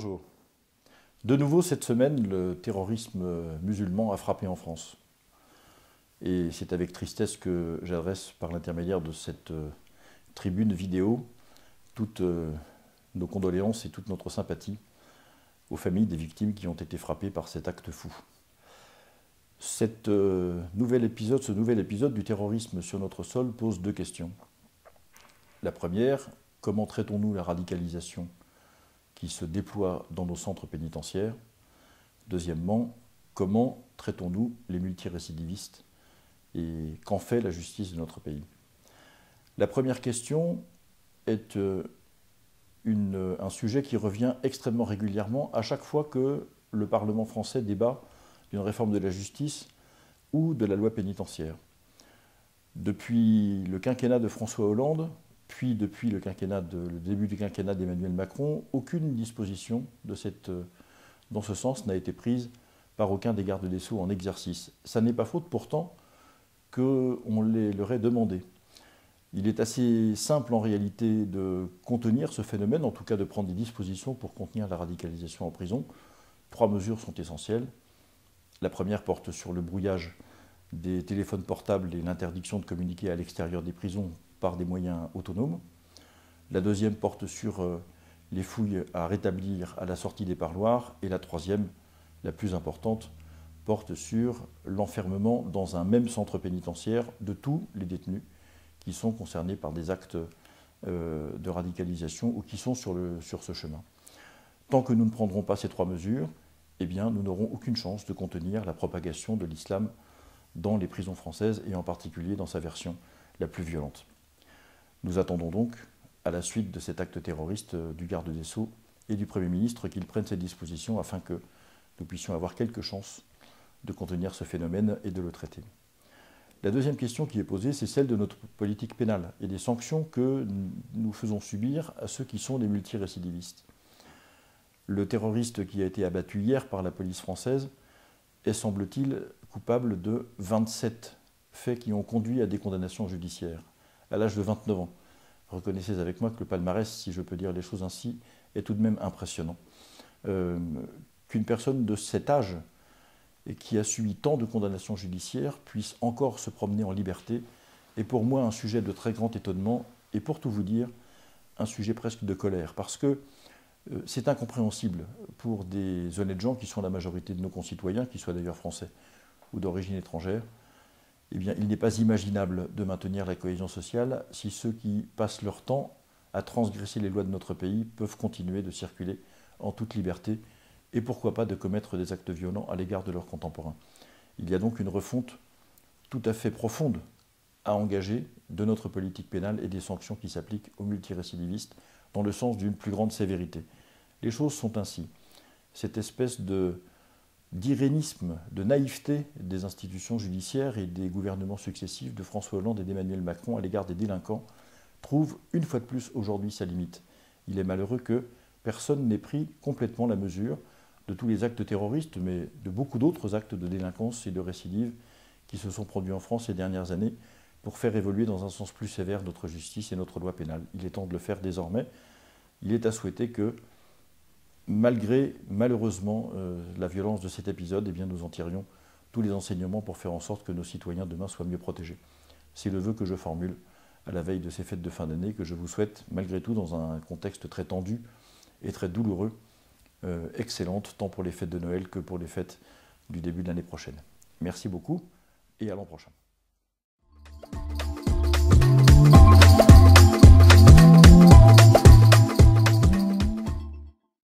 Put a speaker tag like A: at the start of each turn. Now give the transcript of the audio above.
A: Bonjour. De nouveau, cette semaine, le terrorisme musulman a frappé en France. Et c'est avec tristesse que j'adresse, par l'intermédiaire de cette tribune vidéo, toutes nos condoléances et toute notre sympathie aux familles des victimes qui ont été frappées par cet acte fou. Ce nouvel épisode du terrorisme sur notre sol pose deux questions. La première, comment traitons-nous la radicalisation qui se déploie dans nos centres pénitentiaires? Deuxièmement, comment traitons-nous les multirécidivistes et qu'en fait la justice de notre pays? La première question est un sujet qui revient extrêmement régulièrement à chaque fois que le Parlement français débat d'une réforme de la justice ou de la loi pénitentiaire. Depuis le quinquennat de François Hollande, puis depuis le début du quinquennat d'Emmanuel Macron, aucune disposition dans ce sens n'a été prise par aucun des gardes des Sceaux en exercice. Ça n'est pas faute pourtant qu'on leur ait demandé. Il est assez simple en réalité de contenir ce phénomène, en tout cas de prendre des dispositions pour contenir la radicalisation en prison. 3 mesures sont essentielles. La première porte sur le brouillage des téléphones portables et l'interdiction de communiquer à l'extérieur des prisons par des moyens autonomes. La deuxième porte sur les fouilles à rétablir à la sortie des parloirs. Et la troisième, la plus importante, porte sur l'enfermement dans un même centre pénitentiaire de tous les détenus qui sont concernés par des actes de radicalisation ou qui sont sur ce chemin. Tant que nous ne prendrons pas ces 3 mesures, eh bien, nous n'aurons aucune chance de contenir la propagation de l'islam dans les prisons françaises et en particulier dans sa version la plus violente. Nous attendons donc, à la suite de cet acte terroriste du garde des Sceaux et du Premier ministre, qu'ils prennent ces dispositions afin que nous puissions avoir quelques chances de contenir ce phénomène et de le traiter. La deuxième question qui est posée, c'est celle de notre politique pénale et des sanctions que nous faisons subir à ceux qui sont des multirécidivistes. Le terroriste qui a été abattu hier par la police française est, semble-t-il, coupable de 27 faits qui ont conduit à des condamnations judiciaires, à l'âge de 29 ans. Reconnaissez avec moi que le palmarès, si je peux dire les choses ainsi, est tout de même impressionnant. Qu'une personne de cet âge et qui a subi tant de condamnations judiciaires puisse encore se promener en liberté est pour moi un sujet de très grand étonnement et pour tout vous dire, un sujet presque de colère, parce que c'est incompréhensible pour des honnêtes gens qui sont la majorité de nos concitoyens, qu'ils soient d'ailleurs français ou d'origine étrangère. Eh bien, il n'est pas imaginable de maintenir la cohésion sociale si ceux qui passent leur temps à transgresser les lois de notre pays peuvent continuer de circuler en toute liberté et pourquoi pas de commettre des actes violents à l'égard de leurs contemporains. Il y a donc une refonte tout à fait profonde à engager de notre politique pénale et des sanctions qui s'appliquent aux multirécidivistes dans le sens d'une plus grande sévérité. Les choses sont ainsi. Cette espèce d'irénisme, de naïveté des institutions judiciaires et des gouvernements successifs de François Hollande et d'Emmanuel Macron à l'égard des délinquants trouve une fois de plus aujourd'hui sa limite. Il est malheureux que personne n'ait pris complètement la mesure de tous les actes terroristes, mais de beaucoup d'autres actes de délinquance et de récidive qui se sont produits en France ces dernières années pour faire évoluer dans un sens plus sévère notre justice et notre loi pénale. Il est temps de le faire désormais. Il est à souhaiter que, malgré malheureusement la violence de cet épisode, eh bien, nous en tirions tous les enseignements pour faire en sorte que nos citoyens demain soient mieux protégés. C'est le vœu que je formule à la veille de ces fêtes de fin d'année, que je vous souhaite malgré tout dans un contexte très tendu et très douloureux, excellente, tant pour les fêtes de Noël que pour les fêtes du début de l'année prochaine. Merci beaucoup et à l'an prochain.